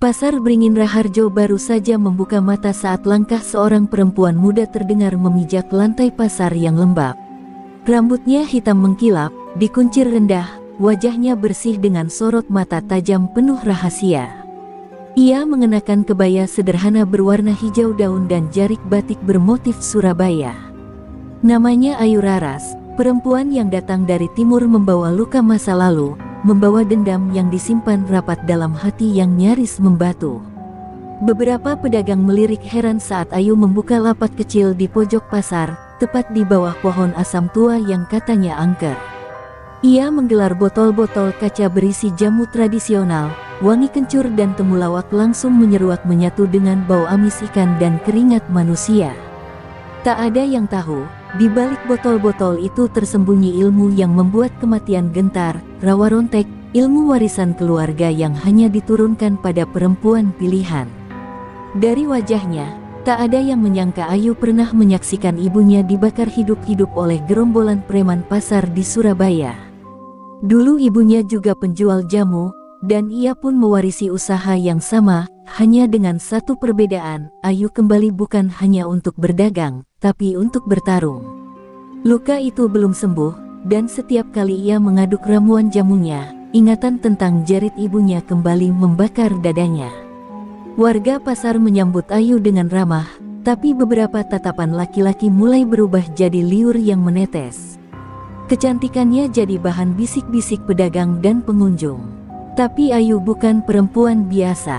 Pasar Beringin Raharjo baru saja membuka mata saat langkah seorang perempuan muda terdengar memijak lantai pasar yang lembab. Rambutnya hitam mengkilap, dikuncir rendah, wajahnya bersih dengan sorot mata tajam penuh rahasia. Ia mengenakan kebaya sederhana berwarna hijau daun dan jarik batik bermotif Surabaya. Namanya Ayu Raras, perempuan yang datang dari timur membawa luka masa lalu, membawa dendam yang disimpan rapat dalam hati yang nyaris membatu. Beberapa pedagang melirik heran saat Ayu membuka lapak kecil di pojok pasar, tepat di bawah pohon asam tua yang katanya angker. Ia menggelar botol-botol kaca berisi jamu tradisional, wangi kencur dan temulawak langsung menyeruak menyatu dengan bau amis ikan dan keringat manusia. Tak ada yang tahu, di balik botol-botol itu tersembunyi ilmu yang membuat kematian gentar, rawa rontek, ilmu warisan keluarga yang hanya diturunkan pada perempuan pilihan. Dari wajahnya, tak ada yang menyangka Ayu pernah menyaksikan ibunya dibakar hidup-hidup oleh gerombolan preman pasar di Surabaya. Dulu ibunya juga penjual jamu, dan ia pun mewarisi usaha yang sama, hanya dengan satu perbedaan, Ayu kembali bukan hanya untuk berdagang, tapi untuk bertarung. Luka itu belum sembuh, dan setiap kali ia mengaduk ramuan jamunya, ingatan tentang jarit ibunya kembali membakar dadanya. Warga pasar menyambut Ayu dengan ramah, tapi beberapa tatapan laki-laki mulai berubah jadi liur yang menetes. Kecantikannya jadi bahan bisik-bisik pedagang dan pengunjung. Tapi Ayu bukan perempuan biasa.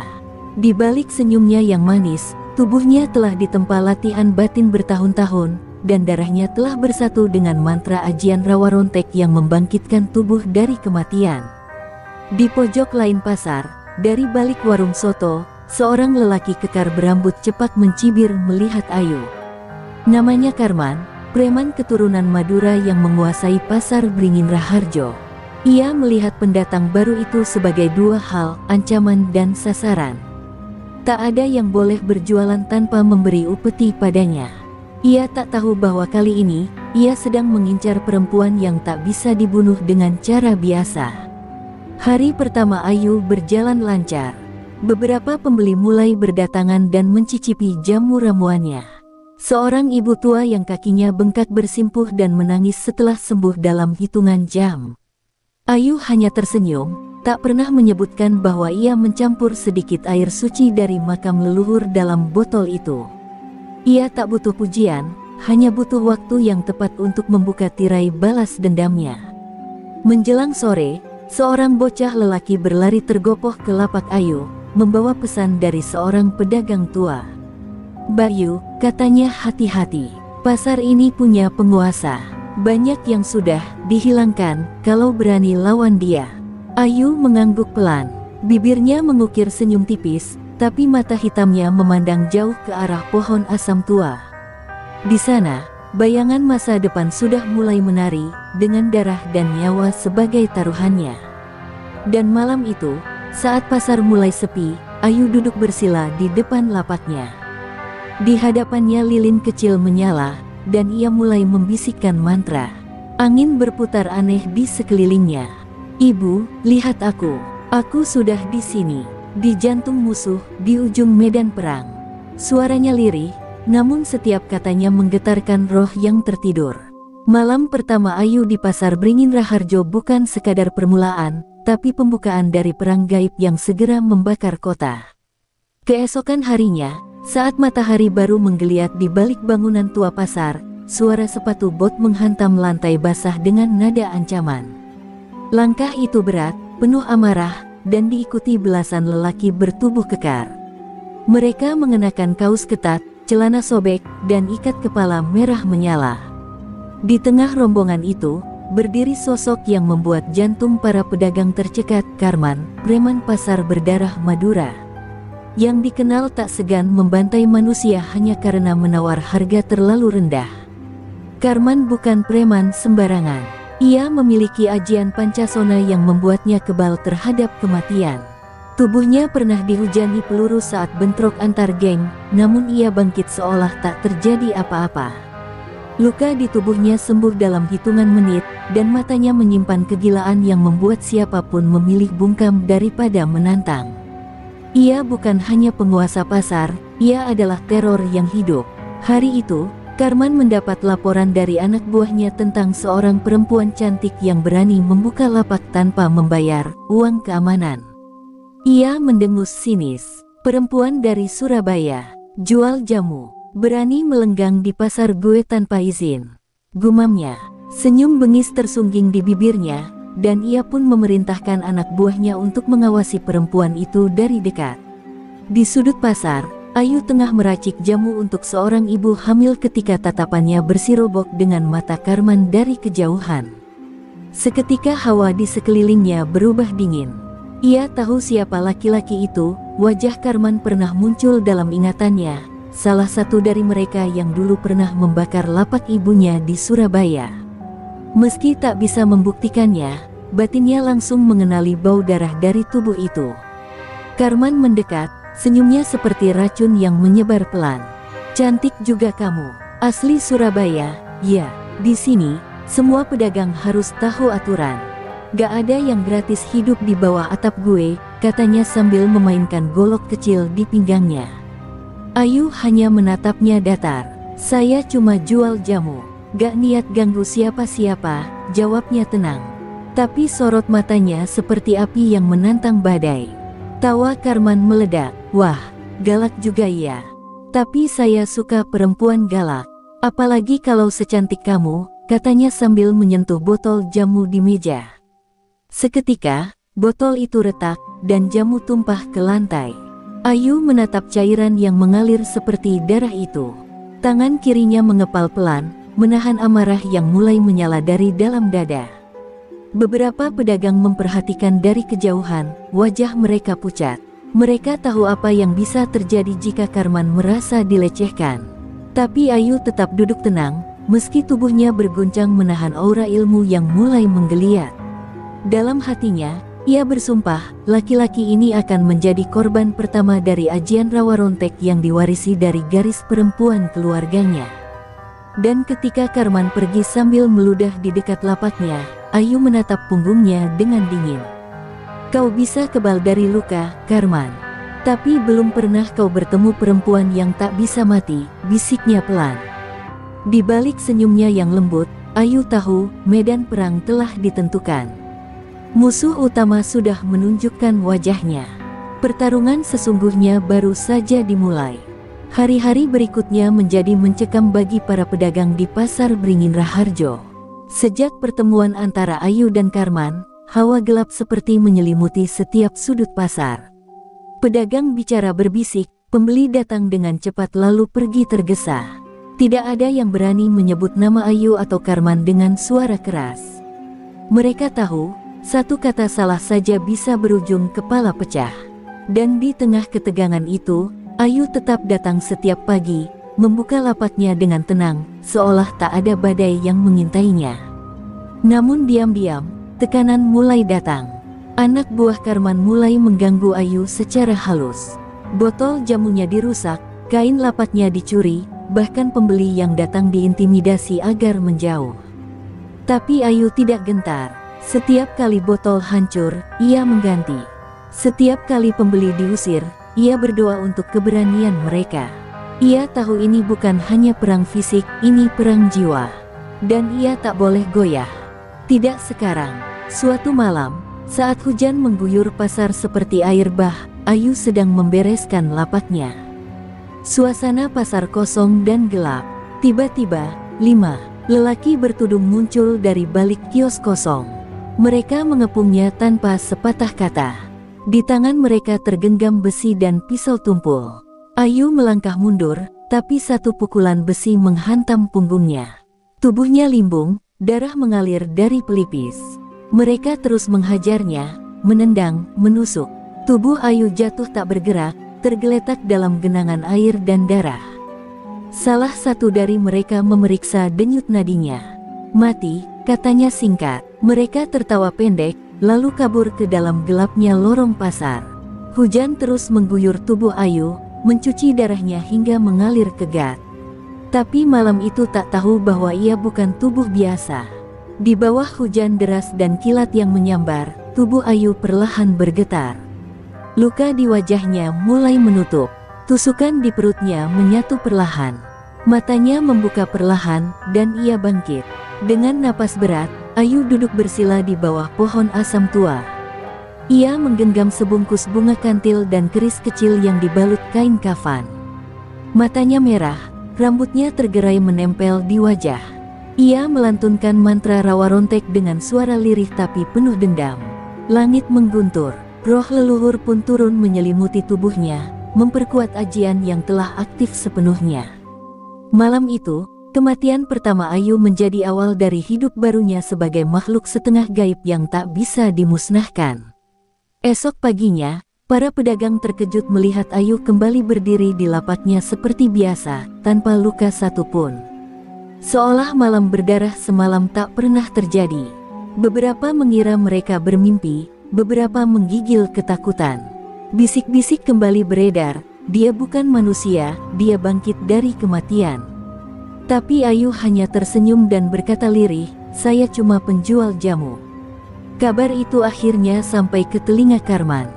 Di balik senyumnya yang manis, tubuhnya telah ditempa latihan batin bertahun-tahun, dan darahnya telah bersatu dengan mantra ajian rawa rontek yang membangkitkan tubuh dari kematian. Di pojok lain pasar, dari balik warung soto, seorang lelaki kekar berambut cepat mencibir melihat Ayu. Namanya Karman, preman keturunan Madura yang menguasai pasar Beringin Raharjo. Ia melihat pendatang baru itu sebagai dua hal, ancaman dan sasaran. Tak ada yang boleh berjualan tanpa memberi upeti padanya. Ia tak tahu bahwa kali ini, ia sedang mengincar perempuan yang tak bisa dibunuh dengan cara biasa. Hari pertama Ayu berjalan lancar. Beberapa pembeli mulai berdatangan dan mencicipi jamu ramuannya. Seorang ibu tua yang kakinya bengkak bersimpuh dan menangis setelah sembuh dalam hitungan jam. Ayu hanya tersenyum, tak pernah menyebutkan bahwa ia mencampur sedikit air suci dari makam leluhur dalam botol itu. Ia tak butuh pujian, hanya butuh waktu yang tepat untuk membuka tirai balas dendamnya. Menjelang sore, seorang bocah lelaki berlari tergopoh ke lapak Ayu, membawa pesan dari seorang pedagang tua. "Bayu," katanya, "hati-hati. Pasar ini punya penguasa. Banyak yang sudah dihilangkan, kalau berani lawan dia." Ayu mengangguk pelan. Bibirnya mengukir senyum tipis, tapi mata hitamnya memandang jauh ke arah pohon asam tua. Di sana, bayangan masa depan sudah mulai menari, dengan darah dan nyawa sebagai taruhannya. Dan malam itu, saat pasar mulai sepi, Ayu duduk bersila di depan lapaknya. Di hadapannya lilin kecil menyala, dan ia mulai membisikkan mantra. Angin berputar aneh di sekelilingnya. "Ibu, lihat aku. Aku sudah di sini, di jantung musuh, di ujung medan perang." Suaranya lirih, namun setiap katanya menggetarkan roh yang tertidur. Malam pertama Ayu di pasar Beringin Raharjo bukan sekadar permulaan, tapi pembukaan dari perang gaib yang segera membakar kota. Keesokan harinya, saat matahari baru menggeliat di balik bangunan tua pasar, suara sepatu bot menghantam lantai basah dengan nada ancaman. Langkah itu berat, penuh amarah, dan diikuti belasan lelaki bertubuh kekar. Mereka mengenakan kaos ketat, celana sobek, dan ikat kepala merah menyala. Di tengah rombongan itu, berdiri sosok yang membuat jantung para pedagang tercekat, Karman, preman pasar berdarah Madura. Yang dikenal tak segan membantai manusia hanya karena menawar harga terlalu rendah. Karman bukan preman sembarangan. Ia memiliki ajian pancasona yang membuatnya kebal terhadap kematian. Tubuhnya pernah dihujani peluru saat bentrok antar geng, namun ia bangkit seolah tak terjadi apa-apa. Luka di tubuhnya sembuh dalam hitungan menit, dan matanya menyimpan kegilaan yang membuat siapapun memilih bungkam daripada menantang. Ia bukan hanya penguasa pasar, ia adalah teror yang hidup. Hari itu, Karman mendapat laporan dari anak buahnya tentang seorang perempuan cantik yang berani membuka lapak tanpa membayar uang keamanan. Ia mendengus sinis. Perempuan dari Surabaya, jual jamu, berani melenggang di pasar gue tanpa izin. Gumamnya, senyum bengis tersungging di bibirnya, dan ia pun memerintahkan anak buahnya untuk mengawasi perempuan itu dari dekat. Di sudut pasar, Ayu tengah meracik jamu untuk seorang ibu hamil ketika tatapannya bersirobok dengan mata Karman dari kejauhan. Seketika hawa di sekelilingnya berubah dingin. Ia tahu siapa laki-laki itu, wajah Karman pernah muncul dalam ingatannya, salah satu dari mereka yang dulu pernah membakar lapak ibunya di Surabaya. Meski tak bisa membuktikannya, batinnya langsung mengenali bau darah dari tubuh itu. Karman mendekat, senyumnya seperti racun yang menyebar pelan. Cantik juga kamu, asli Surabaya, ya. Di sini, semua pedagang harus tahu aturan. Gak ada yang gratis hidup di bawah atap gue, katanya sambil memainkan golok kecil di pinggangnya. Ayu hanya menatapnya datar. Saya cuma jual jamu, gak niat ganggu siapa-siapa, jawabnya tenang. Tapi sorot matanya seperti api yang menantang badai. Tawa Karman meledak. Wah, galak juga ya. Tapi saya suka perempuan galak. Apalagi kalau secantik kamu, katanya sambil menyentuh botol jamu di meja. Seketika, botol itu retak, dan jamu tumpah ke lantai. Ayu menatap cairan yang mengalir seperti darah itu. Tangan kirinya mengepal pelan, menahan amarah yang mulai menyala dari dalam dada. Beberapa pedagang memperhatikan dari kejauhan, wajah mereka pucat. Mereka tahu apa yang bisa terjadi jika Karman merasa dilecehkan. Tapi Ayu tetap duduk tenang, meski tubuhnya berguncang menahan aura ilmu yang mulai menggeliat. Dalam hatinya, ia bersumpah, laki-laki ini akan menjadi korban pertama dari ajian rawa rontek yang diwarisi dari garis perempuan keluarganya. Dan ketika Karman pergi sambil meludah di dekat lapaknya, Ayu menatap punggungnya dengan dingin. Kau bisa kebal dari luka, Karman. Tapi belum pernah kau bertemu perempuan yang tak bisa mati, bisiknya pelan. Di balik senyumnya yang lembut, Ayu tahu medan perang telah ditentukan. Musuh utama sudah menunjukkan wajahnya. Pertarungan sesungguhnya baru saja dimulai. Hari-hari berikutnya menjadi mencekam bagi para pedagang di pasar Beringin Raharjo. Sejak pertemuan antara Ayu dan Karman, hawa gelap seperti menyelimuti setiap sudut pasar. Pedagang bicara berbisik, pembeli datang dengan cepat lalu pergi tergesa. Tidak ada yang berani menyebut nama Ayu atau Karman dengan suara keras. Mereka tahu, satu kata salah saja bisa berujung kepala pecah. Dan di tengah ketegangan itu, Ayu tetap datang setiap pagi, membuka lapaknya dengan tenang, seolah tak ada badai yang mengintainya. Namun diam-diam, tekanan mulai datang. Anak buah Karman mulai mengganggu Ayu secara halus. Botol jamunya dirusak, kain lapaknya dicuri, bahkan pembeli yang datang diintimidasi agar menjauh. Tapi Ayu tidak gentar. Setiap kali botol hancur, ia mengganti. Setiap kali pembeli diusir, ia berdoa untuk keberanian mereka. Ia tahu ini bukan hanya perang fisik, ini perang jiwa. Dan ia tak boleh goyah. Tidak sekarang. Suatu malam, saat hujan mengguyur pasar seperti air bah, Ayu sedang membereskan lapaknya. Suasana pasar kosong dan gelap. Tiba-tiba, 5 lelaki bertudung muncul dari balik kios kosong. Mereka mengepungnya tanpa sepatah kata. Di tangan mereka tergenggam besi dan pisau tumpul. Ayu melangkah mundur, tapi satu pukulan besi menghantam punggungnya. Tubuhnya limbung, darah mengalir dari pelipis. Mereka terus menghajarnya, menendang, menusuk. Tubuh Ayu jatuh tak bergerak, tergeletak dalam genangan air dan darah. Salah satu dari mereka memeriksa denyut nadinya. Mati, katanya singkat. Mereka tertawa pendek, lalu kabur ke dalam gelapnya lorong pasar. Hujan terus mengguyur tubuh Ayu, mencuci darahnya hingga mengalir ke gat. Tapi malam itu tak tahu bahwa ia bukan tubuh biasa. Di bawah hujan deras dan kilat yang menyambar, tubuh Ayu perlahan bergetar. Luka di wajahnya mulai menutup. Tusukan di perutnya menyatu perlahan. Matanya membuka perlahan dan ia bangkit. Dengan napas berat, Ayu duduk bersila di bawah pohon asam tua. Ia menggenggam sebungkus bunga kantil dan keris kecil yang dibalut kain kafan. Matanya merah, rambutnya tergerai menempel di wajah. Ia melantunkan mantra rawa rontek dengan suara lirih tapi penuh dendam. Langit mengguntur, roh leluhur pun turun menyelimuti tubuhnya, memperkuat ajian yang telah aktif sepenuhnya. Malam itu, kematian pertama Ayu menjadi awal dari hidup barunya sebagai makhluk setengah gaib yang tak bisa dimusnahkan. Esok paginya, para pedagang terkejut melihat Ayu kembali berdiri di lapaknya seperti biasa, tanpa luka satupun. Seolah malam berdarah semalam tak pernah terjadi. Beberapa mengira mereka bermimpi, beberapa menggigil ketakutan. Bisik-bisik kembali beredar, dia bukan manusia, dia bangkit dari kematian. Tapi Ayu hanya tersenyum dan berkata lirih, "Saya cuma penjual jamu." Kabar itu akhirnya sampai ke telinga Karman.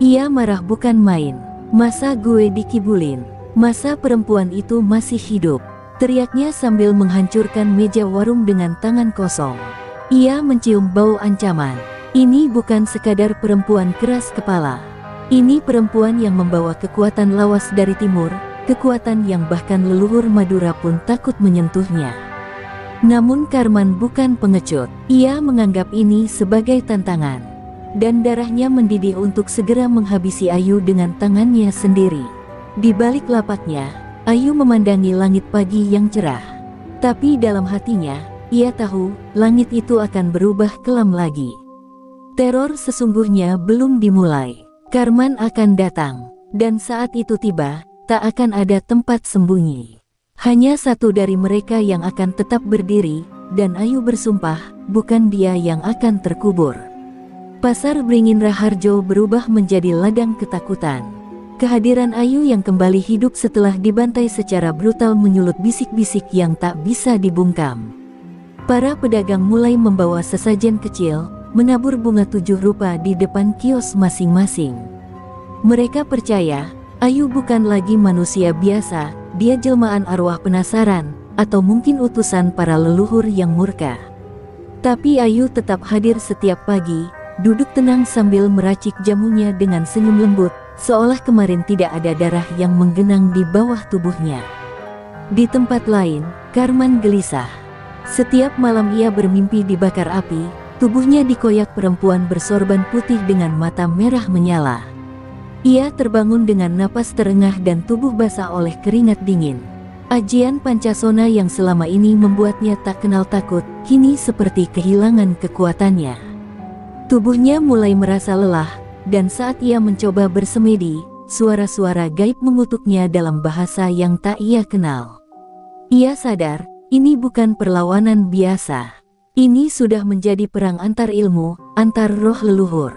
Ia marah bukan main. "Masa gue dikibulin? Masa perempuan itu masih hidup?" teriaknya sambil menghancurkan meja warung dengan tangan kosong. Ia mencium bau ancaman. Ini bukan sekadar perempuan keras kepala. Ini perempuan yang membawa kekuatan lawas dari timur, kekuatan yang bahkan leluhur Madura pun takut menyentuhnya. Namun Karman bukan pengecut. Ia menganggap ini sebagai tantangan. Dan darahnya mendidih untuk segera menghabisi Ayu dengan tangannya sendiri. Di balik lapaknya, Ayu memandangi langit pagi yang cerah. Tapi dalam hatinya, ia tahu, langit itu akan berubah kelam lagi. Teror sesungguhnya belum dimulai. Karman akan datang. Dan saat itu tiba, tak akan ada tempat sembunyi. Hanya satu dari mereka yang akan tetap berdiri, dan Ayu bersumpah, bukan dia yang akan terkubur. Pasar Beringin Raharjo berubah menjadi ladang ketakutan. Kehadiran Ayu yang kembali hidup setelah dibantai secara brutal menyulut bisik-bisik yang tak bisa dibungkam. Para pedagang mulai membawa sesajen kecil, menabur bunga 7 rupa di depan kios masing-masing. Mereka percaya, Ayu bukan lagi manusia biasa, dia jelmaan arwah penasaran, atau mungkin utusan para leluhur yang murka. Tapi Ayu tetap hadir setiap pagi, duduk tenang sambil meracik jamunya dengan senyum lembut, seolah kemarin tidak ada darah yang menggenang di bawah tubuhnya. Di tempat lain, Karman gelisah. Setiap malam ia bermimpi dibakar api, tubuhnya dikoyak perempuan bersorban putih dengan mata merah menyala. Ia terbangun dengan napas terengah dan tubuh basah oleh keringat dingin. Ajian Pancasona yang selama ini membuatnya tak kenal takut, kini seperti kehilangan kekuatannya. Tubuhnya mulai merasa lelah, dan saat ia mencoba bersemedi, suara-suara gaib mengutuknya dalam bahasa yang tak ia kenal. Ia sadar, ini bukan perlawanan biasa. Ini sudah menjadi perang antar ilmu, antar roh leluhur.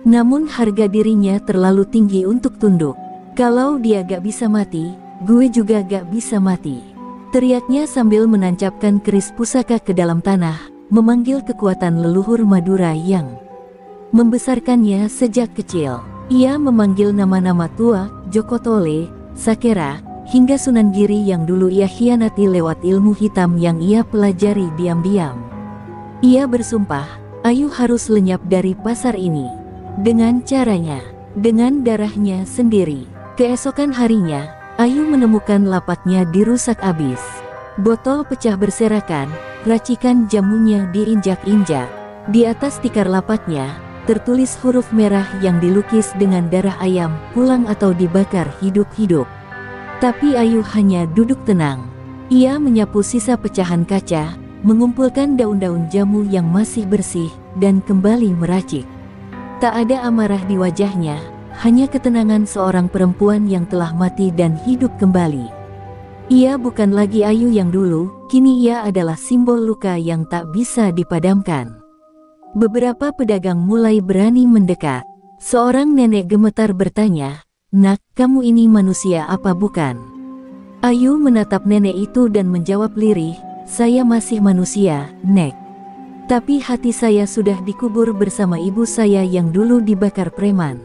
Namun harga dirinya terlalu tinggi untuk tunduk. "Kalau dia gak bisa mati, gue juga gak bisa mati," teriaknya sambil menancapkan keris pusaka ke dalam tanah, memanggil kekuatan leluhur Madura yang membesarkannya sejak kecil. Ia memanggil nama-nama tua, Joko Tole, Sakera, hingga Sunan Giri yang dulu ia khianati lewat ilmu hitam yang ia pelajari diam-diam. Ia bersumpah, Ayu harus lenyap dari pasar ini. Dengan caranya, dengan darahnya sendiri. Keesokan harinya, Ayu menemukan lapaknya dirusak abis. Botol pecah berserakan, racikan jamunya diinjak-injak. Di atas tikar lapaknya, tertulis huruf merah yang dilukis dengan darah ayam, pulang atau dibakar hidup-hidup. Tapi Ayu hanya duduk tenang. Ia menyapu sisa pecahan kaca, mengumpulkan daun-daun jamu yang masih bersih, dan kembali meracik. Tak ada amarah di wajahnya, hanya ketenangan seorang perempuan yang telah mati dan hidup kembali. Ia bukan lagi Ayu yang dulu, kini ia adalah simbol luka yang tak bisa dipadamkan. Beberapa pedagang mulai berani mendekat. Seorang nenek gemetar bertanya, "Nak, kamu ini manusia apa bukan?" Ayu menatap nenek itu dan menjawab lirih, "Saya masih manusia, Nek. Tapi hati saya sudah dikubur bersama ibu saya yang dulu dibakar preman."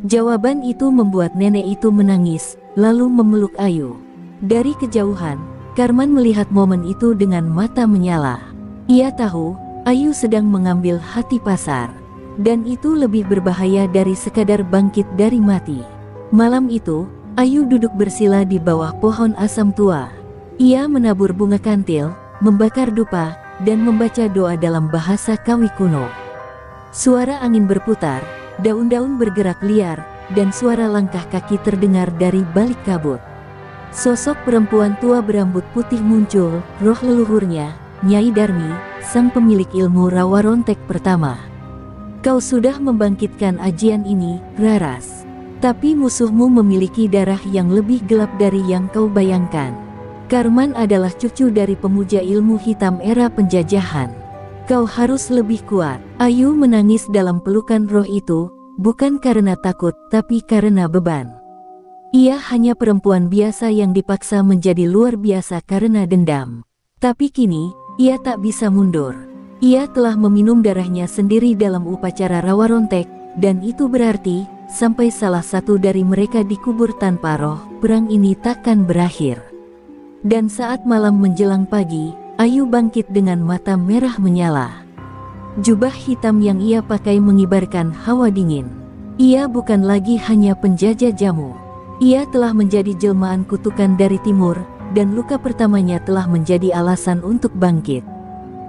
Jawaban itu membuat nenek itu menangis, lalu memeluk Ayu. Dari kejauhan, Karman melihat momen itu dengan mata menyala. Ia tahu, Ayu sedang mengambil hati pasar. Dan itu lebih berbahaya dari sekadar bangkit dari mati. Malam itu, Ayu duduk bersila di bawah pohon asam tua. Ia menabur bunga kantil, membakar dupa, dan membaca doa dalam bahasa Kawi kuno. Suara angin berputar, daun-daun bergerak liar, dan suara langkah kaki terdengar dari balik kabut. Sosok perempuan tua berambut putih muncul, roh leluhurnya, Nyai Darmi, sang pemilik ilmu rawa rontek pertama. Kau sudah membangkitkan ajian ini, Raras. Tapi musuhmu memiliki darah yang lebih gelap dari yang kau bayangkan. Karman adalah cucu dari pemuja ilmu hitam era penjajahan. Kau harus lebih kuat. Ayu menangis dalam pelukan roh itu, bukan karena takut, tapi karena beban. Ia hanya perempuan biasa yang dipaksa menjadi luar biasa karena dendam. Tapi kini, ia tak bisa mundur. Ia telah meminum darahnya sendiri dalam upacara rawa rontek, dan itu berarti, sampai salah satu dari mereka dikubur tanpa roh, perang ini takkan berakhir. Dan saat malam menjelang pagi, Ayu bangkit dengan mata merah menyala. Jubah hitam yang ia pakai mengibarkan hawa dingin. Ia bukan lagi hanya penjajah jamu. Ia telah menjadi jelmaan kutukan dari timur, dan luka pertamanya telah menjadi alasan untuk bangkit.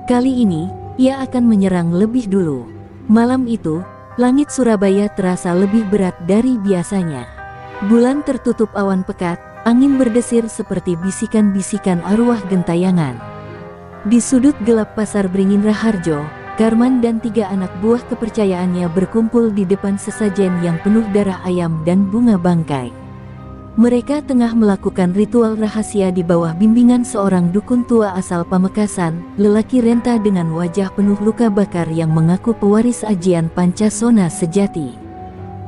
Kali ini, ia akan menyerang lebih dulu. Malam itu, langit Surabaya terasa lebih berat dari biasanya. Bulan tertutup awan pekat, angin berdesir seperti bisikan-bisikan arwah gentayangan. Di sudut gelap pasar Beringin Raharjo, Karman dan 3 anak buah kepercayaannya berkumpul di depan sesajen yang penuh darah ayam dan bunga bangkai. Mereka tengah melakukan ritual rahasia di bawah bimbingan seorang dukun tua asal Pamekasan, lelaki renta dengan wajah penuh luka bakar yang mengaku pewaris ajian Pancasona sejati.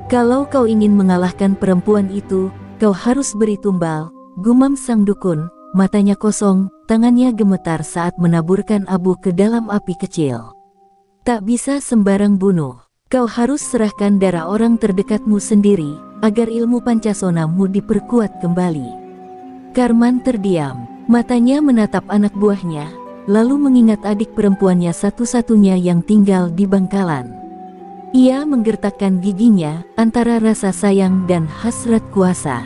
Kalau kau ingin mengalahkan perempuan itu, kau harus beri tumbal, gumam sang dukun, matanya kosong, tangannya gemetar saat menaburkan abu ke dalam api kecil. Tak bisa sembarang bunuh. Kau harus serahkan darah orang terdekatmu sendiri, agar ilmu Pancasonamu diperkuat kembali. Karman terdiam, matanya menatap anak buahnya, lalu mengingat adik perempuannya satu-satunya yang tinggal di Bangkalan. Ia menggertakkan giginya, antara rasa sayang dan hasrat kuasa.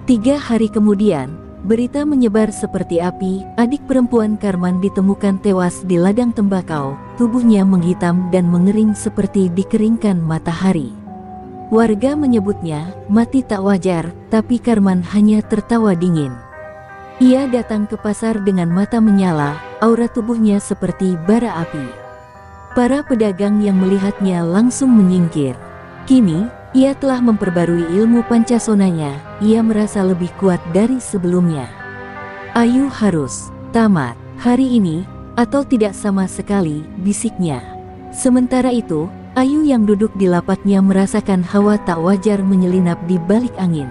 3 hari kemudian, berita menyebar seperti api, adik perempuan Karman ditemukan tewas di ladang tembakau, tubuhnya menghitam dan mengering seperti dikeringkan matahari. Warga menyebutnya mati tak wajar, tapi Karman hanya tertawa dingin. Ia datang ke pasar dengan mata menyala, aura tubuhnya seperti bara api. Para pedagang yang melihatnya langsung menyingkir. Kini, ia telah memperbarui ilmu Pancasonanya, ia merasa lebih kuat dari sebelumnya. Ayu harus tamat hari ini, atau tidak sama sekali, bisiknya. Sementara itu, Ayu yang duduk di lapaknya merasakan hawa tak wajar menyelinap di balik angin.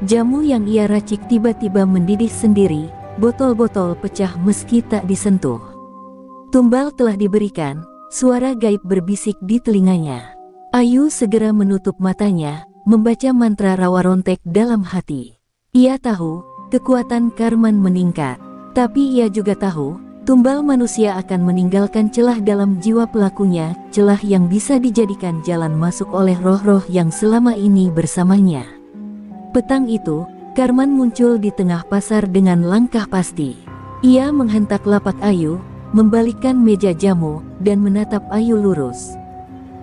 Jamu yang ia racik tiba-tiba mendidih sendiri, botol-botol pecah meski tak disentuh. Tumbal telah diberikan, suara gaib berbisik di telinganya. Ayu segera menutup matanya, membaca mantra rawa rontek dalam hati. Ia tahu, kekuatan Karman meningkat. Tapi ia juga tahu, tumbal manusia akan meninggalkan celah dalam jiwa pelakunya, celah yang bisa dijadikan jalan masuk oleh roh-roh yang selama ini bersamanya. Petang itu, Karman muncul di tengah pasar dengan langkah pasti. Ia menghentak lapak Ayu, membalikkan meja jamu, dan menatap Ayu lurus.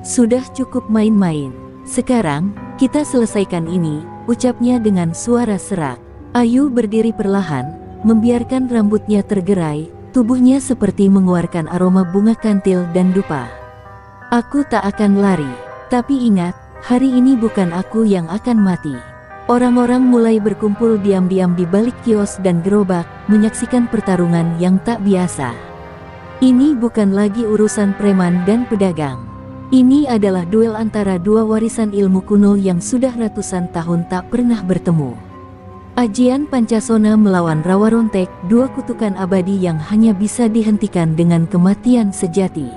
Sudah cukup main-main. Sekarang, kita selesaikan ini, ucapnya dengan suara serak. Ayu berdiri perlahan, membiarkan rambutnya tergerai, tubuhnya seperti mengeluarkan aroma bunga kantil dan dupa. Aku tak akan lari. Tapi ingat, hari ini bukan aku yang akan mati. Orang-orang mulai berkumpul diam-diam di balik kios dan gerobak, menyaksikan pertarungan yang tak biasa. Ini bukan lagi urusan preman dan pedagang. Ini adalah duel antara 2 warisan ilmu kuno yang sudah ratusan tahun tak pernah bertemu. Ajian Pancasona melawan rawa rontek, 2 kutukan abadi yang hanya bisa dihentikan dengan kematian sejati.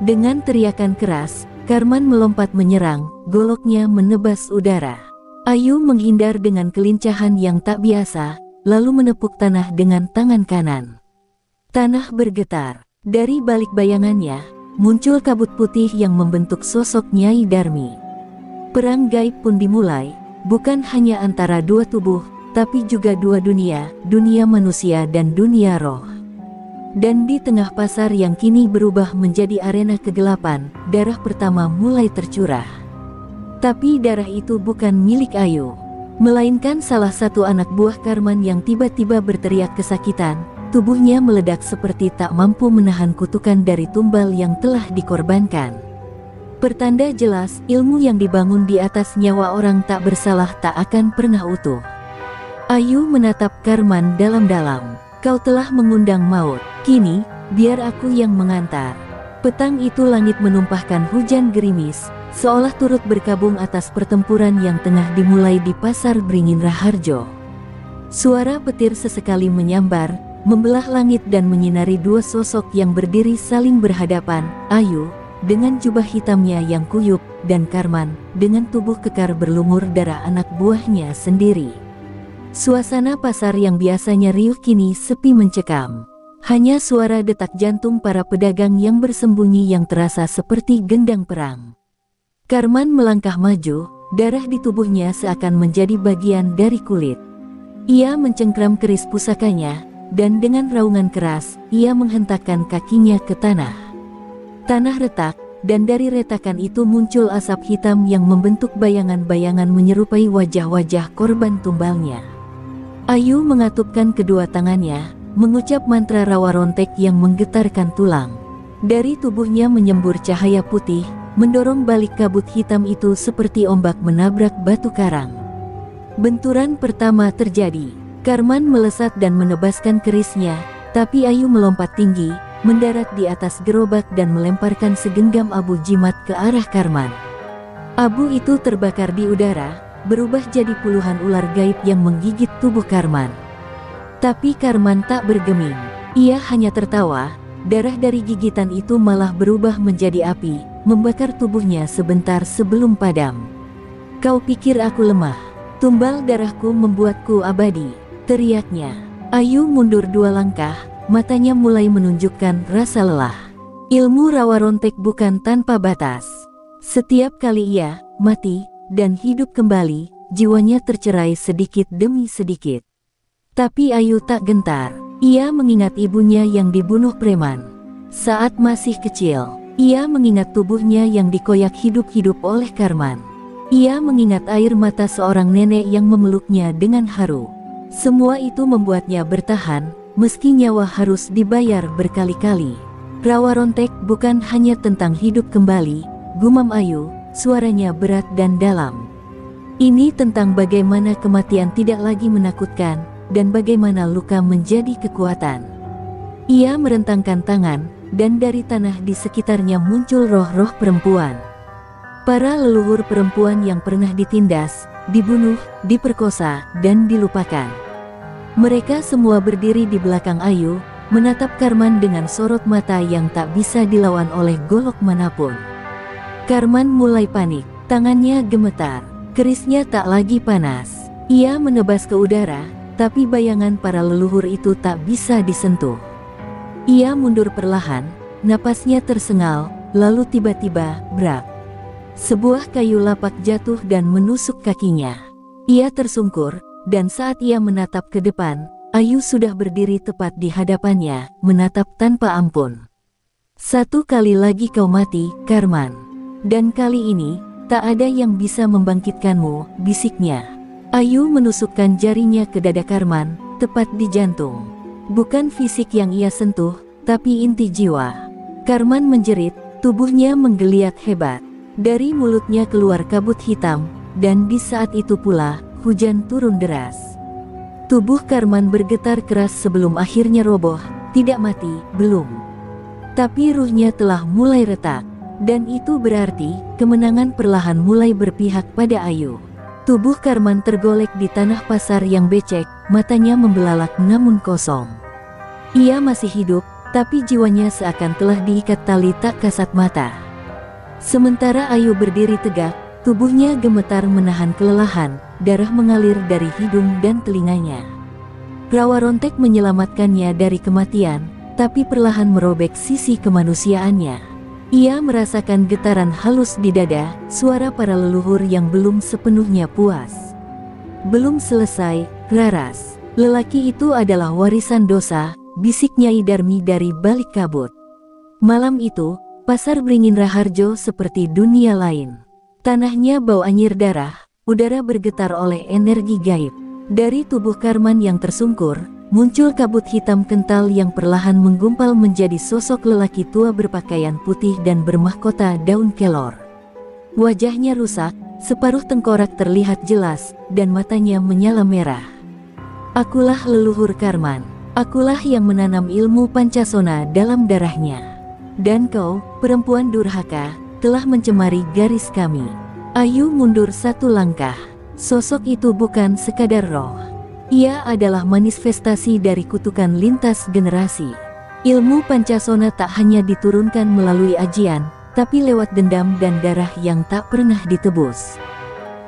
Dengan teriakan keras, Karman melompat menyerang, goloknya menebas udara. Ayu menghindar dengan kelincahan yang tak biasa, lalu menepuk tanah dengan tangan kanan. Tanah bergetar. Dari balik bayangannya, muncul kabut putih yang membentuk sosok Nyai Darmi. Perang gaib pun dimulai, bukan hanya antara dua tubuh, tapi juga dua dunia, dunia manusia dan dunia roh. Dan di tengah pasar yang kini berubah menjadi arena kegelapan, darah pertama mulai tercurah. Tapi darah itu bukan milik Ayu, melainkan salah satu anak buah Karman yang tiba-tiba berteriak kesakitan. Tubuhnya meledak seperti tak mampu menahan kutukan dari tumbal yang telah dikorbankan. Pertanda jelas, ilmu yang dibangun di atas nyawa orang tak bersalah tak akan pernah utuh. Ayu menatap Karman dalam-dalam. Kau telah mengundang maut, kini, biar aku yang mengantar. Petang itu langit menumpahkan hujan gerimis, seolah turut berkabung atas pertempuran yang tengah dimulai di pasar Beringin Raharjo. Suara petir sesekali menyambar, membelah langit dan menyinari dua sosok yang berdiri saling berhadapan, Ayu, dengan jubah hitamnya yang kuyup, dan Karman, dengan tubuh kekar berlumur darah anak buahnya sendiri. Suasana pasar yang biasanya riuh kini sepi mencekam. Hanya suara detak jantung para pedagang yang bersembunyi yang terasa seperti gendang perang. Karman melangkah maju, darah di tubuhnya seakan menjadi bagian dari kulit. Ia mencengkram keris pusakanya, dan dengan raungan keras, ia menghentakkan kakinya ke tanah. Tanah retak, dan dari retakan itu muncul asap hitam yang membentuk bayangan-bayangan menyerupai wajah-wajah korban tumbalnya. Ayu mengatupkan kedua tangannya, mengucap mantra rawa rontek yang menggetarkan tulang. Dari tubuhnya menyembur cahaya putih, mendorong balik kabut hitam itu seperti ombak menabrak batu karang. Benturan pertama terjadi. Karman melesat dan menebaskan kerisnya, tapi Ayu melompat tinggi, mendarat di atas gerobak dan melemparkan segenggam abu jimat ke arah Karman. Abu itu terbakar di udara, berubah jadi puluhan ular gaib yang menggigit tubuh Karman. Tapi Karman tak bergeming. Ia hanya tertawa, darah dari gigitan itu malah berubah menjadi api, membakar tubuhnya sebentar sebelum padam. Kau pikir aku lemah? Tumbal darahku membuatku abadi, teriaknya. Ayu mundur 2 langkah, matanya mulai menunjukkan rasa lelah. Ilmu rawa rontek bukan tanpa batas. Setiap kali ia mati dan hidup kembali, jiwanya tercerai sedikit demi sedikit. Tapi Ayu tak gentar. Ia mengingat ibunya yang dibunuh preman saat masih kecil. Ia mengingat tubuhnya yang dikoyak hidup-hidup oleh Karman. Ia mengingat air mata seorang nenek yang memeluknya dengan haru. Semua itu membuatnya bertahan, meski nyawa harus dibayar berkali-kali. Rawa rontek bukan hanya tentang hidup kembali, gumam Ayu, suaranya berat dan dalam. Ini tentang bagaimana kematian tidak lagi menakutkan, dan bagaimana luka menjadi kekuatan. Ia merentangkan tangan, dan dari tanah di sekitarnya muncul roh-roh perempuan. Para leluhur perempuan yang pernah ditindas, dibunuh, diperkosa, dan dilupakan. Mereka semua berdiri di belakang Ayu, menatap Karman dengan sorot mata yang tak bisa dilawan oleh golok manapun. Karman mulai panik, tangannya gemetar, kerisnya tak lagi panas. Ia menebas ke udara, tapi bayangan para leluhur itu tak bisa disentuh. Ia mundur perlahan, napasnya tersengal, lalu tiba-tiba, brak. Sebuah kayu lapak jatuh dan menusuk kakinya. Ia tersungkur, dan saat ia menatap ke depan, Ayu sudah berdiri tepat di hadapannya, menatap tanpa ampun. 1 kali lagi kau mati, Karman. Dan kali ini, tak ada yang bisa membangkitkanmu, bisiknya. Ayu menusukkan jarinya ke dada Karman, tepat di jantung. Bukan fisik yang ia sentuh, tapi inti jiwa. Karman menjerit, tubuhnya menggeliat hebat. Dari mulutnya keluar kabut hitam, dan di saat itu pula, hujan turun deras. Tubuh Karman bergetar keras sebelum akhirnya roboh, tidak mati, belum. Tapi ruhnya telah mulai retak. Dan itu berarti, kemenangan perlahan mulai berpihak pada Ayu. Tubuh Karman tergolek di tanah pasar yang becek, matanya membelalak namun kosong. Ia masih hidup, tapi jiwanya seakan telah diikat tali tak kasat mata. Sementara Ayu berdiri tegak, tubuhnya gemetar menahan kelelahan, darah mengalir dari hidung dan telinganya. Rawa Rontek menyelamatkannya dari kematian, tapi perlahan merobek sisi kemanusiaannya. Ia merasakan getaran halus di dada, suara para leluhur yang belum sepenuhnya puas. Belum selesai, Raras. Lelaki itu adalah warisan dosa, bisik Nyai Darmi dari balik kabut. Malam itu, pasar Beringin Raharjo seperti dunia lain. Tanahnya bau anyir darah, udara bergetar oleh energi gaib. Dari tubuh Karman yang tersungkur, muncul kabut hitam kental yang perlahan menggumpal menjadi sosok lelaki tua berpakaian putih dan bermahkota daun kelor. Wajahnya rusak, separuh tengkorak terlihat jelas, dan matanya menyala merah. Akulah leluhur Karman, akulah yang menanam ilmu Pancasona dalam darahnya. Dan kau, perempuan durhaka, telah mencemari garis kami. Ayu mundur satu langkah. Sosok itu bukan sekadar roh. Ia adalah manifestasi dari kutukan lintas generasi. Ilmu Pancasona tak hanya diturunkan melalui ajian, tapi lewat dendam dan darah yang tak pernah ditebus.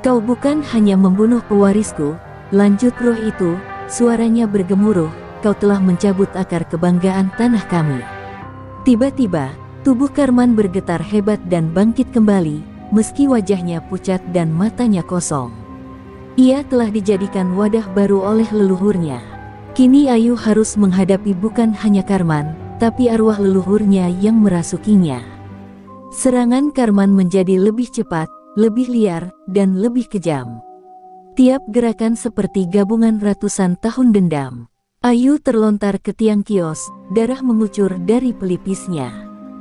Kau bukan hanya membunuh pewarisku, lanjut roh itu, suaranya bergemuruh, kau telah mencabut akar kebanggaan tanah kami. Tiba-tiba, tubuh Karman bergetar hebat dan bangkit kembali, meski wajahnya pucat dan matanya kosong. Ia telah dijadikan wadah baru oleh leluhurnya. Kini Ayu harus menghadapi bukan hanya Karman, tapi arwah leluhurnya yang merasukinya. Serangan Karman menjadi lebih cepat, lebih liar, dan lebih kejam. Tiap gerakan seperti gabungan ratusan tahun dendam. Ayu terlontar ke tiang kios, darah mengucur dari pelipisnya.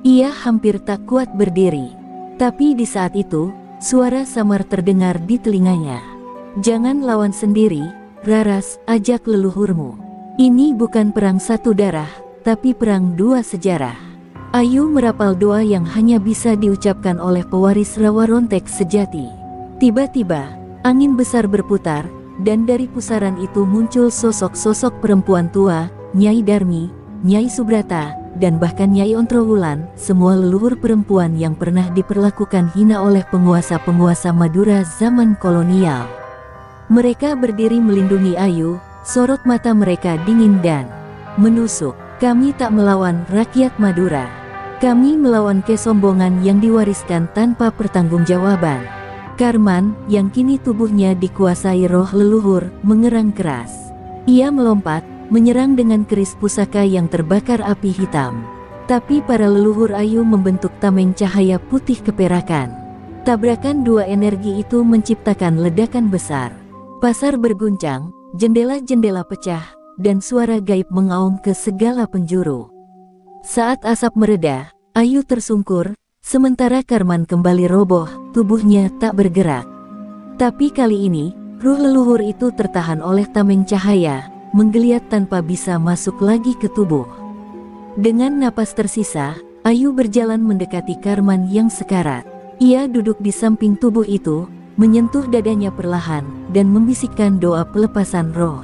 Ia hampir tak kuat berdiri. Tapi di saat itu, suara samar terdengar di telinganya. Jangan lawan sendiri, Raras, ajak leluhurmu. Ini bukan perang satu darah, tapi perang dua sejarah. Ayu merapal doa yang hanya bisa diucapkan oleh pewaris Rawa Rontek sejati. Tiba-tiba, angin besar berputar, dan dari pusaran itu muncul sosok-sosok perempuan tua, Nyai Darmi, Nyai Subrata, dan bahkan Nyai Ontrowulan, semua leluhur perempuan yang pernah diperlakukan hina oleh penguasa-penguasa Madura zaman kolonial. Mereka berdiri melindungi Ayu, sorot mata mereka dingin dan menusuk. Kami tak melawan rakyat Madura. Kami melawan kesombongan yang diwariskan tanpa pertanggungjawaban. Karman, yang kini tubuhnya dikuasai roh leluhur, mengerang keras. Ia melompat, menyerang dengan keris pusaka yang terbakar api hitam. Tapi para leluhur Ayu membentuk tameng cahaya putih keperakan. Tabrakan dua energi itu menciptakan ledakan besar. Pasar berguncang, jendela-jendela pecah, dan suara gaib mengaum ke segala penjuru. Saat asap mereda, Ayu tersungkur, sementara Karman kembali roboh, tubuhnya tak bergerak. Tapi kali ini, ruh leluhur itu tertahan oleh tameng cahaya, menggeliat tanpa bisa masuk lagi ke tubuh. Dengan napas tersisa, Ayu berjalan mendekati Karman yang sekarat. Ia duduk di samping tubuh itu, menyentuh dadanya perlahan, dan membisikkan doa pelepasan roh.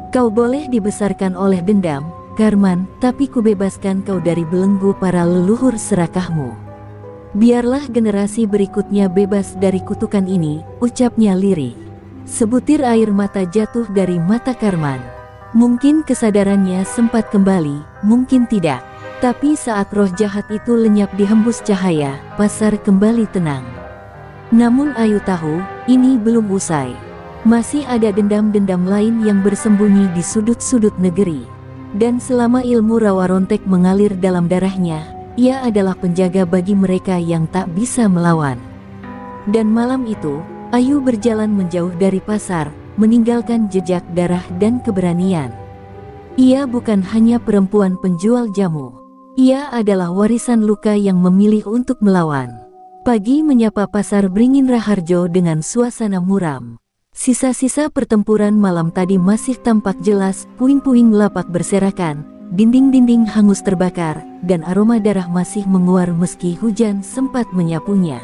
Kau boleh dibesarkan oleh dendam, Karman, tapi kubebaskan kau dari belenggu para leluhur serakahmu. Biarlah generasi berikutnya bebas dari kutukan ini, ucapnya lirih. Sebutir air mata jatuh dari mata Karman. Mungkin kesadarannya sempat kembali, mungkin tidak. Tapi saat roh jahat itu lenyap dihembus cahaya, pasar kembali tenang. Namun Ayu tahu, ini belum usai. Masih ada dendam-dendam lain yang bersembunyi di sudut-sudut negeri. Dan selama ilmu Rawa Rontek mengalir dalam darahnya, ia adalah penjaga bagi mereka yang tak bisa melawan. Dan malam itu, Ayu berjalan menjauh dari pasar, meninggalkan jejak darah dan keberanian. Ia bukan hanya perempuan penjual jamu. Ia adalah warisan luka yang memilih untuk melawan. Pagi menyapa pasar Beringin Raharjo dengan suasana muram. Sisa-sisa pertempuran malam tadi masih tampak jelas, puing-puing lapak berserakan, dinding-dinding hangus terbakar, dan aroma darah masih menguar meski hujan sempat menyapunya.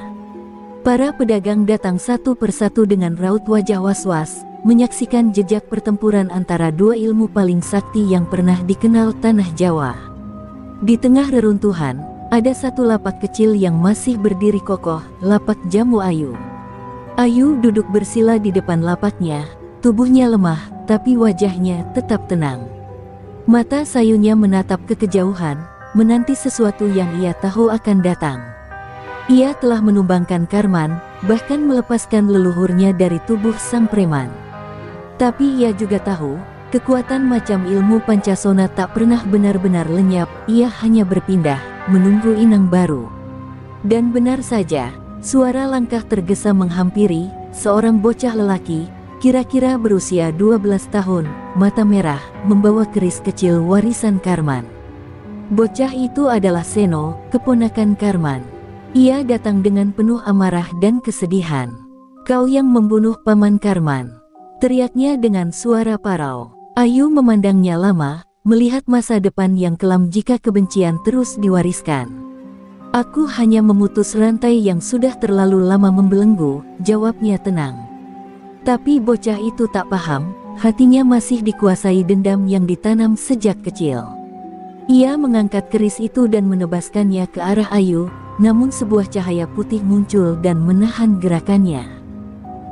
Para pedagang datang satu persatu dengan raut wajah was-was, menyaksikan jejak pertempuran antara dua ilmu paling sakti yang pernah dikenal tanah Jawa. Di tengah reruntuhan, ada satu lapak kecil yang masih berdiri kokoh, lapak jamu Ayu. Ayu duduk bersila di depan lapaknya, tubuhnya lemah, tapi wajahnya tetap tenang. Mata sayunya menatap ke kejauhan, menanti sesuatu yang ia tahu akan datang. Ia telah menumbangkan Karman, bahkan melepaskan leluhurnya dari tubuh sang preman. Tapi ia juga tahu, kekuatan macam ilmu Pancasona tak pernah benar-benar lenyap, ia hanya berpindah, menunggu inang baru. Dan benar saja, suara langkah tergesa menghampiri, seorang bocah lelaki, kira-kira berusia 12 tahun, mata merah, membawa keris kecil warisan Karman. Bocah itu adalah Seno, keponakan Karman. Ia datang dengan penuh amarah dan kesedihan. "Kau yang membunuh paman Karman!" teriaknya dengan suara parau. Ayu memandangnya lama, melihat masa depan yang kelam jika kebencian terus diwariskan. "Aku hanya memutus rantai yang sudah terlalu lama membelenggu," jawabnya tenang. Tapi bocah itu tak paham, hatinya masih dikuasai dendam yang ditanam sejak kecil. Ia mengangkat keris itu dan menebaskannya ke arah Ayu, namun sebuah cahaya putih muncul dan menahan gerakannya.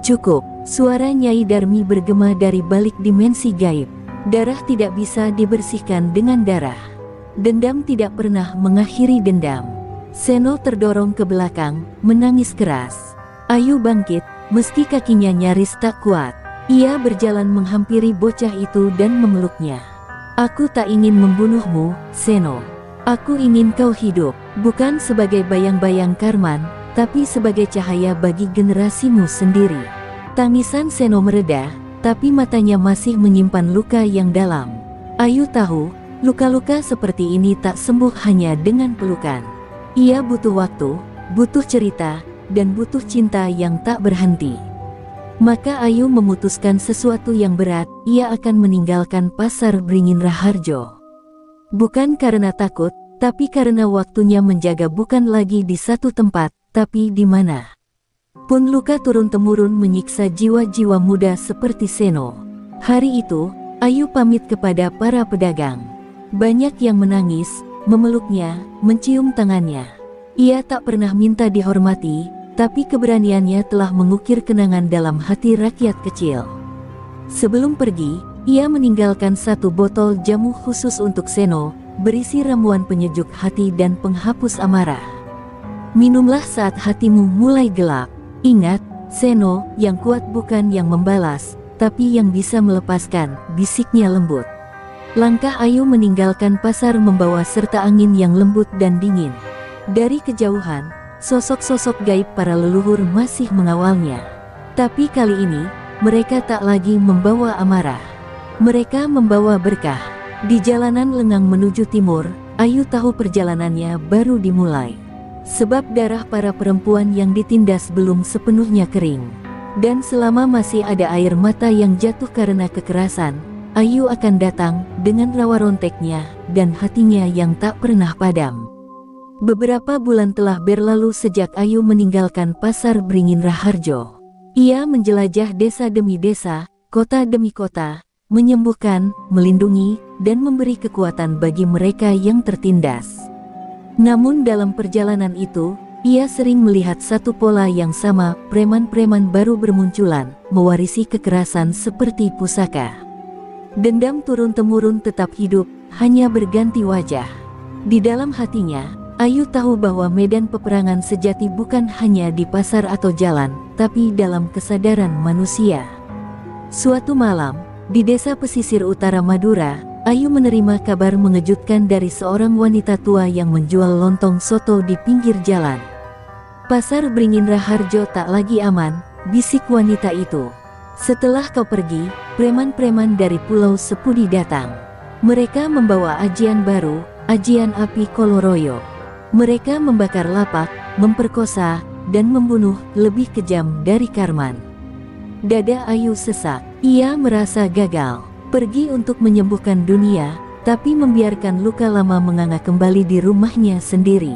"Cukup!" suara Nyai Darmi bergema dari balik dimensi gaib. "Darah tidak bisa dibersihkan dengan darah. Dendam tidak pernah mengakhiri dendam." Seno terdorong ke belakang, menangis keras. Ayu bangkit, meski kakinya nyaris tak kuat. Ia berjalan menghampiri bocah itu dan memeluknya. "Aku tak ingin membunuhmu, Seno. Aku ingin kau hidup, bukan sebagai bayang-bayang Karman, tapi sebagai cahaya bagi generasimu sendiri." Tangisan Seno mereda, tapi matanya masih menyimpan luka yang dalam. Ayu tahu, luka-luka seperti ini tak sembuh hanya dengan pelukan. Ia butuh waktu, butuh cerita, dan butuh cinta yang tak berhenti. Maka Ayu memutuskan sesuatu yang berat, ia akan meninggalkan pasar Beringin Raharjo. Bukan karena takut, tapi karena waktunya menjaga bukan lagi di satu tempat, tapi di mana pun luka turun-temurun menyiksa jiwa-jiwa muda seperti Seno. Hari itu, Ayu pamit kepada para pedagang. Banyak yang menangis, memeluknya, mencium tangannya. Ia tak pernah minta dihormati, tapi keberaniannya telah mengukir kenangan dalam hati rakyat kecil. Sebelum pergi, ia meninggalkan satu botol jamu khusus untuk Seno, berisi ramuan penyejuk hati dan penghapus amarah. "Minumlah saat hatimu mulai gelap. Ingat, Seno, yang kuat bukan yang membalas, tapi yang bisa melepaskan," bisiknya lembut. Langkah Ayu meninggalkan pasar membawa serta angin yang lembut dan dingin. Dari kejauhan, sosok-sosok gaib para leluhur masih mengawalnya. Tapi kali ini, mereka tak lagi membawa amarah. Mereka membawa berkah. Di jalanan lengang menuju timur, Ayu tahu perjalanannya baru dimulai. Sebab darah para perempuan yang ditindas belum sepenuhnya kering. Dan selama masih ada air mata yang jatuh karena kekerasan, Ayu akan datang dengan rawa ronteknya dan hatinya yang tak pernah padam. Beberapa bulan telah berlalu sejak Ayu meninggalkan pasar Beringin Raharjo. Ia menjelajah desa demi desa, kota demi kota, menyembuhkan, melindungi, dan memberi kekuatan bagi mereka yang tertindas. Namun dalam perjalanan itu, ia sering melihat satu pola yang sama, preman-preman baru bermunculan, mewarisi kekerasan seperti pusaka. Dendam turun-temurun tetap hidup, hanya berganti wajah. Di dalam hatinya, Ayu tahu bahwa medan peperangan sejati bukan hanya di pasar atau jalan, tapi dalam kesadaran manusia. Suatu malam, di desa pesisir utara Madura, Ayu menerima kabar mengejutkan dari seorang wanita tua yang menjual lontong soto di pinggir jalan. "Pasar Beringin Raharjo tak lagi aman," bisik wanita itu. "Setelah kau pergi, preman-preman dari Pulau Sepudi datang. Mereka membawa ajian baru, ajian api Koloroyo. Mereka membakar lapak, memperkosa, dan membunuh lebih kejam dari Karman." Dada Ayu sesak. Ia merasa gagal. Pergi untuk menyembuhkan dunia, tapi membiarkan luka lama menganga kembali di rumahnya sendiri.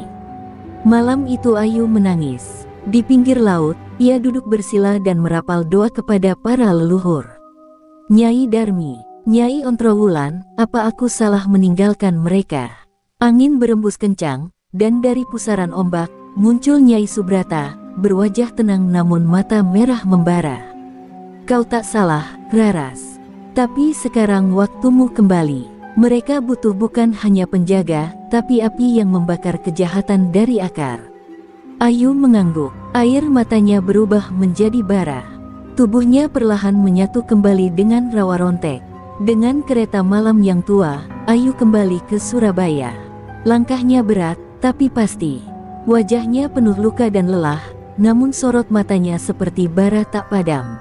Malam itu Ayu menangis. Di pinggir laut, ia duduk bersila dan merapal doa kepada para leluhur. "Nyai Darmi, Nyai Ontrowulan, apa aku salah meninggalkan mereka?" Angin berembus kencang, dan dari pusaran ombak, muncul Nyai Subrata, berwajah tenang namun mata merah membara. Kau tak salah, Raras. Tapi sekarang waktumu kembali. Mereka butuh bukan hanya penjaga, tapi api yang membakar kejahatan dari akar. Ayu mengangguk, air matanya berubah menjadi bara. Tubuhnya perlahan menyatu kembali dengan rawa rontek. Dengan kereta malam yang tua, Ayu kembali ke Surabaya. Langkahnya berat, tapi pasti. Wajahnya penuh luka dan lelah, namun sorot matanya seperti bara tak padam.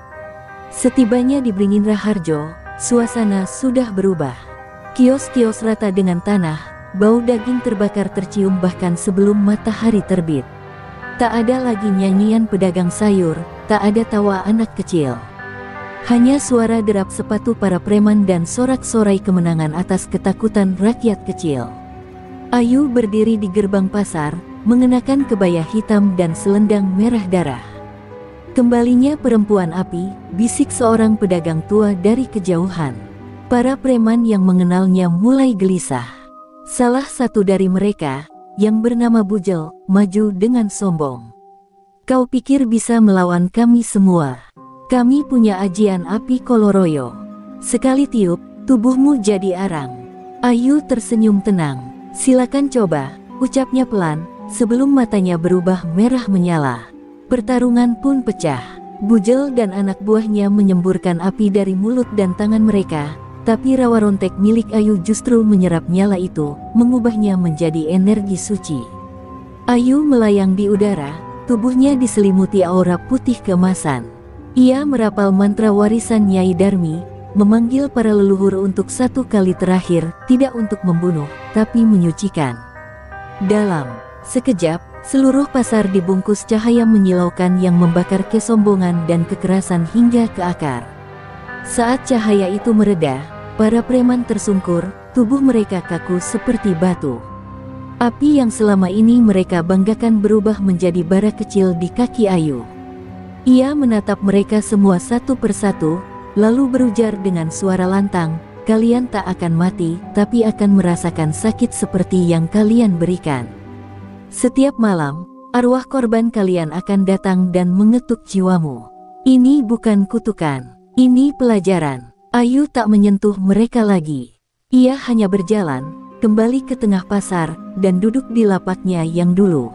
Setibanya di Beringin Raharjo, suasana sudah berubah. Kios-kios rata dengan tanah, bau daging terbakar tercium bahkan sebelum matahari terbit. Tak ada lagi nyanyian pedagang sayur, tak ada tawa anak kecil. Hanya suara derap sepatu para preman dan sorak-sorai kemenangan atas ketakutan rakyat kecil. Ayu berdiri di gerbang pasar, mengenakan kebaya hitam dan selendang merah darah. Kembalinya perempuan api, bisik seorang pedagang tua dari kejauhan. Para preman yang mengenalnya mulai gelisah. Salah satu dari mereka, yang bernama Bujel, maju dengan sombong. Kau pikir bisa melawan kami semua? Kami punya ajian api Koloroyo. Sekali tiup, tubuhmu jadi arang. Ayu tersenyum tenang. Silakan coba, ucapnya pelan, sebelum matanya berubah merah menyala. Pertarungan pun pecah. Bujel dan anak buahnya menyemburkan api dari mulut dan tangan mereka. Tapi rawa rontek milik Ayu justru menyerap nyala itu, mengubahnya menjadi energi suci. Ayu melayang di udara, tubuhnya diselimuti aura putih keemasan. Ia merapal mantra warisan Nyai Darmi, memanggil para leluhur untuk satu kali terakhir, tidak untuk membunuh, tapi menyucikan. Dalam sekejap, seluruh pasar dibungkus cahaya menyilaukan yang membakar kesombongan dan kekerasan hingga ke akar. Saat cahaya itu mereda, para preman tersungkur, tubuh mereka kaku seperti batu. Api yang selama ini mereka banggakan berubah menjadi bara kecil di kaki Ayu. Ia menatap mereka semua satu persatu, lalu berujar dengan suara lantang, kalian tak akan mati, tapi akan merasakan sakit seperti yang kalian berikan. Setiap malam, arwah korban kalian akan datang dan mengetuk jiwamu. Ini bukan kutukan, ini pelajaran. Ayu tak menyentuh mereka lagi. Ia hanya berjalan, kembali ke tengah pasar, dan duduk di lapaknya yang dulu.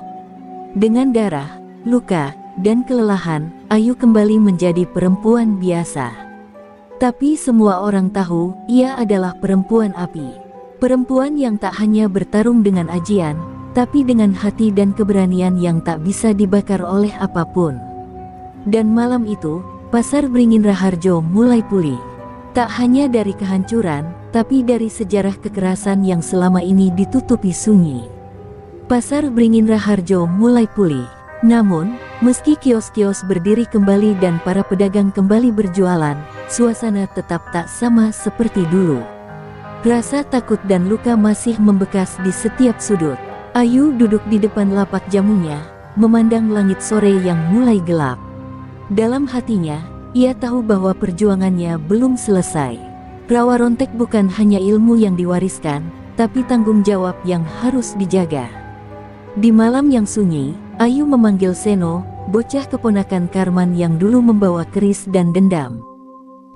Dengan darah, luka, dan kelelahan, Ayu kembali menjadi perempuan biasa. Tapi semua orang tahu, ia adalah perempuan api. Perempuan yang tak hanya bertarung dengan ajian, tapi dengan hati dan keberanian yang tak bisa dibakar oleh apapun. Dan malam itu, pasar Beringin Raharjo mulai pulih. Tak hanya dari kehancuran, tapi dari sejarah kekerasan yang selama ini ditutupi sunyi. Pasar Beringin Raharjo mulai pulih. Namun, meski kios-kios berdiri kembali dan para pedagang kembali berjualan, suasana tetap tak sama seperti dulu. Rasa takut dan luka masih membekas di setiap sudut. Ayu duduk di depan lapak jamunya, memandang langit sore yang mulai gelap. Dalam hatinya, ia tahu bahwa perjuangannya belum selesai. Rawa rontek bukan hanya ilmu yang diwariskan, tapi tanggung jawab yang harus dijaga. Di malam yang sunyi, Ayu memanggil Seno, bocah keponakan Karman yang dulu membawa keris dan dendam.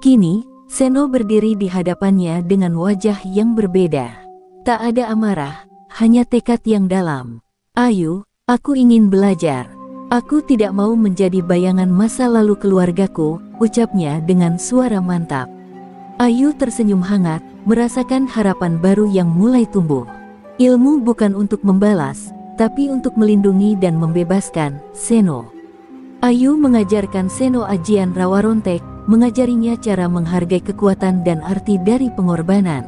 Kini, Seno berdiri di hadapannya dengan wajah yang berbeda. Tak ada amarah, hanya tekad yang dalam. Ayu, aku ingin belajar. Aku tidak mau menjadi bayangan masa lalu keluargaku, ucapnya dengan suara mantap. Ayu tersenyum hangat, merasakan harapan baru yang mulai tumbuh. Ilmu bukan untuk membalas, tapi untuk melindungi dan membebaskan, Seno. Ayu mengajarkan Seno ajian rawa rontek, mengajarinya cara menghargai kekuatan dan arti dari pengorbanan.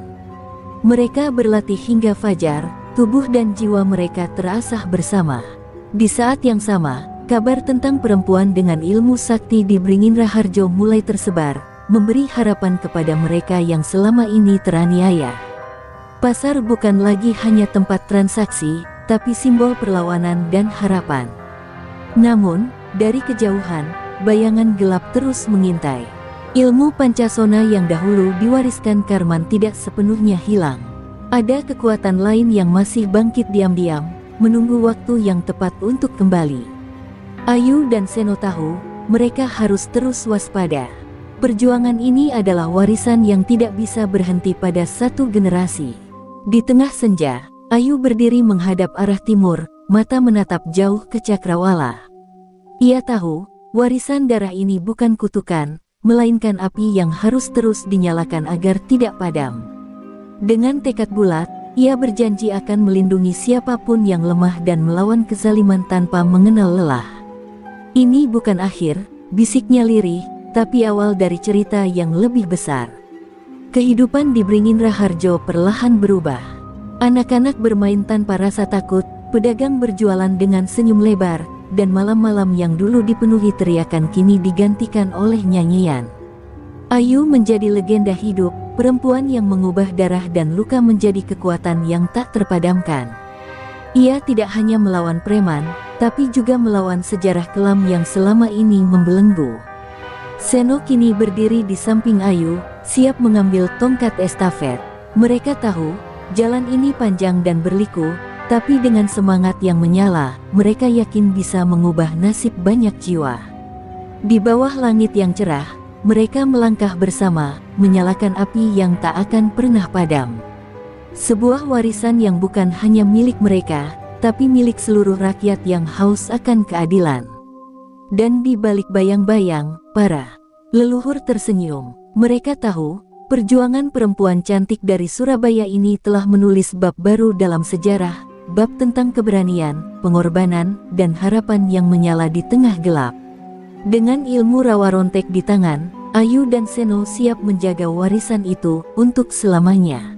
Mereka berlatih hingga fajar, tubuh dan jiwa mereka terasah bersama. Di saat yang sama, kabar tentang perempuan dengan ilmu sakti di Beringin Raharjo mulai tersebar, memberi harapan kepada mereka yang selama ini teraniaya. Pasar bukan lagi hanya tempat transaksi, tapi simbol perlawanan dan harapan. Namun, dari kejauhan, bayangan gelap terus mengintai. Ilmu Pancasona yang dahulu diwariskan Karman tidak sepenuhnya hilang. Ada kekuatan lain yang masih bangkit diam-diam, menunggu waktu yang tepat untuk kembali. Ayu dan Seno tahu, mereka harus terus waspada. Perjuangan ini adalah warisan yang tidak bisa berhenti pada satu generasi. Di tengah senja, Ayu berdiri menghadap arah timur, mata menatap jauh ke cakrawala. Ia tahu, warisan darah ini bukan kutukan, melainkan api yang harus terus dinyalakan agar tidak padam. Dengan tekad bulat, ia berjanji akan melindungi siapapun yang lemah dan melawan kezaliman tanpa mengenal lelah. Ini bukan akhir, bisiknya lirih, tapi awal dari cerita yang lebih besar. Kehidupan di Beringin Raharjo perlahan berubah. Anak-anak bermain tanpa rasa takut, pedagang berjualan dengan senyum lebar, dan malam-malam yang dulu dipenuhi teriakan kini digantikan oleh nyanyian. Ayu menjadi legenda hidup, perempuan yang mengubah darah dan luka menjadi kekuatan yang tak terpadamkan. Ia tidak hanya melawan preman, tapi juga melawan sejarah kelam yang selama ini membelenggu. Seno kini berdiri di samping Ayu, siap mengambil tongkat estafet. Mereka tahu, jalan ini panjang dan berliku, tapi dengan semangat yang menyala, mereka yakin bisa mengubah nasib banyak jiwa. Di bawah langit yang cerah, mereka melangkah bersama, menyalakan api yang tak akan pernah padam. Sebuah warisan yang bukan hanya milik mereka, tapi milik seluruh rakyat yang haus akan keadilan. Dan di balik bayang-bayang, para leluhur tersenyum. Mereka tahu, perjuangan perempuan cantik dari Surabaya ini telah menulis bab baru dalam sejarah, bab tentang keberanian, pengorbanan, dan harapan yang menyala di tengah gelap. Dengan ilmu rawa rontek di tangan, Ayu dan Seno siap menjaga warisan itu untuk selamanya.